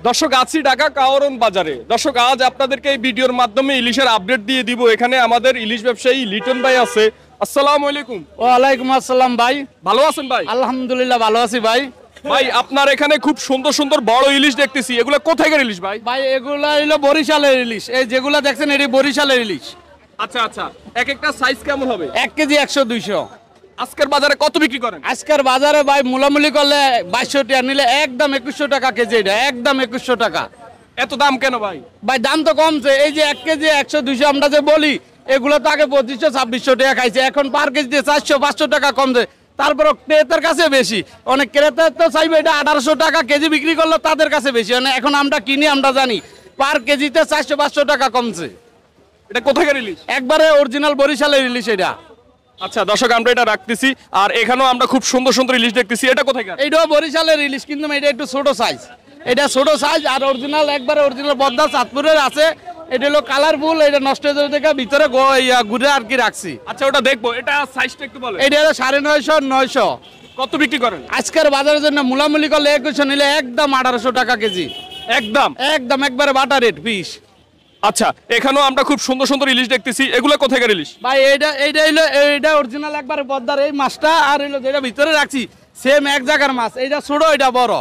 দর্শক আছি ঢাকা কাওরন বাজারে। দর্শক আজ আপনাদেরকে এই ভিডিওর মাধ্যমে ইলিশের আপডেট দিয়ে দিব। এখানে আমাদের ইলিশ ব্যবসায়ী লিটন ভাই আছে। আসসালামু আলাইকুম। ওয়ালাইকুম আসসালাম ভাই। ভালো আছেন ভাই? আলহামদুলিল্লাহ ভালো আছি ভাই। ভাই আপনার এখানে খুব সুন্দর সুন্দর বড় ইলিশ দেখতেছি, এগুলো কোথায়কার ইলিশ ভাই? ভাই এগুলা হলো বরিশালের ইলিশ, এই যেগুলা দেখছেন এটি বরিশালের ইলিশ। আচ্ছা আচ্ছা, এক একটা সাইজ কেমন হবে? 1 কেজি 100-200। আজকের বাজারে কত বিক্রি করেন? আজকের বাজারে ভাই মূলামূলি করলে 2200 টাকা, নিলে একদম 2100 টাকা কেজি। এটা একদম 2100 টাকা। এত দাম কেন ভাই? ভাই দাম তো কমছে, এই যে 1 কেজি 100-200 আমরা যে বলি, এগুলো তো আগে 2500-2600 টাকা খাইছে, এখন পার কেজিতে 400-500 টাকা কমছে। তারপর ক্রেতার কাছে বেশি, অনেক ক্রেতা তো চাইবে এটা 1800 টাকা কেজি বিক্রি করলো, তাদের কাছে বেশি। মানে এখন আমরা কিনি, আমরা জানি পার কেজিতে 400-500 টাকা কমছে। এটা কোথায়কার ইলিশ? একবারে অরিজিনাল বরিশালের ইলিশ এটা। আচ্ছা দর্শক আমরা এটা রাখতেছি। আর এখানেও আমরা খুব সুন্দর সুন্দর ইলিশ দেখতেছি, এটা কোথায়কার? এইটাও বরিশালের ইলিশ, কিন্তু এটা একটু ছোট সাইজ। এটা ছোট সাইজ আর অরিজিনাল, একবারে অরিজিনাল বদ্দা চাঁদপুরের আছে। এটা হলো কালারফুল, এটা নষ্ট হয়ে যাবে দেখে ভিতরে ঘুরে আর কি রাখছি। আচ্ছা ওটা দেখবো, এটা সাইজটা একটু বলেন। এটা হলো 950-900। কত বিক্রি করেন? আজকের বাজারের জন্য মূলামূলি করলে 2100, নিলে একদম 1800 টাকা কেজি। একদম একদম একবারে বাটা রেট পিস। আচ্ছা এখানেও আমরা খুব সুন্দর সুন্দর ইলিশ দেখতেছি, এগুলো কোথায়কার ইলিশ? ভাই এইটা হলো এইটা অরিজিনাল একবারে পদ্মার এই মাছটা, আর হলো যেটা ভিতরে রাখছি সেম এক জায়গার মাছ। এইটা ছোট, এটা বড়।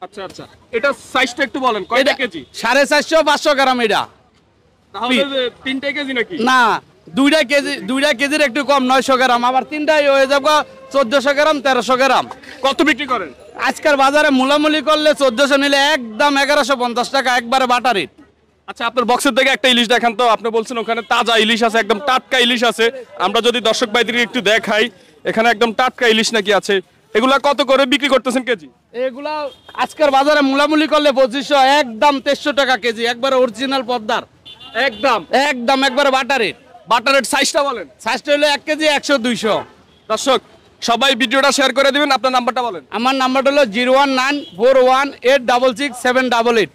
আচ্ছা আচ্ছা, এটা সাইজটা একটু বলেন, কয়টা কেজি? 450-500 গ্রাম। এটা তাহলে 3 কেজি নাকি? না, 2 কেজির একটু কম, 900 গ্রাম। আবার 3টাই হয়ে যাবে 1400 গ্রাম 1300 গ্রাম। কত বিক্রি করেন? আজকের বাজারে মূলামূলি করলে 1400, নিলে একদম 1150 টাকা, একবারে বাটা রেট। আচ্ছা আপনার বক্সের থেকে একটা ইলিশ দেখান তো। আপনি বলছেন ওখানে তাজা ইলিশ আছে, একদম টাটকা ইলিশ আছে। আমরা যদি দর্শক ভাইদেরকে একটু দেখাই, এখানে একদম টাটকা ইলিশ নাকি আছে। এগুলা কত করে বিক্রি করতেছেন কেজি? এগুলা আজকের বাজারে মূলামূলি করলে 2500, একদম 2300 টাকা কেজি, একবারে অরিজিনাল পদ্মার। একদম একদম একবারে বাটা রেট। বাটার রেট সাইজটা বলেন। সাইজটা হলো 1 কেজি 100-200। দর্শক সবাই ভিডিওটা শেয়ার করে দিবেন, আপনার নাম্বারটা বলেন। আমার নাম্বারটা হলো 01941866788।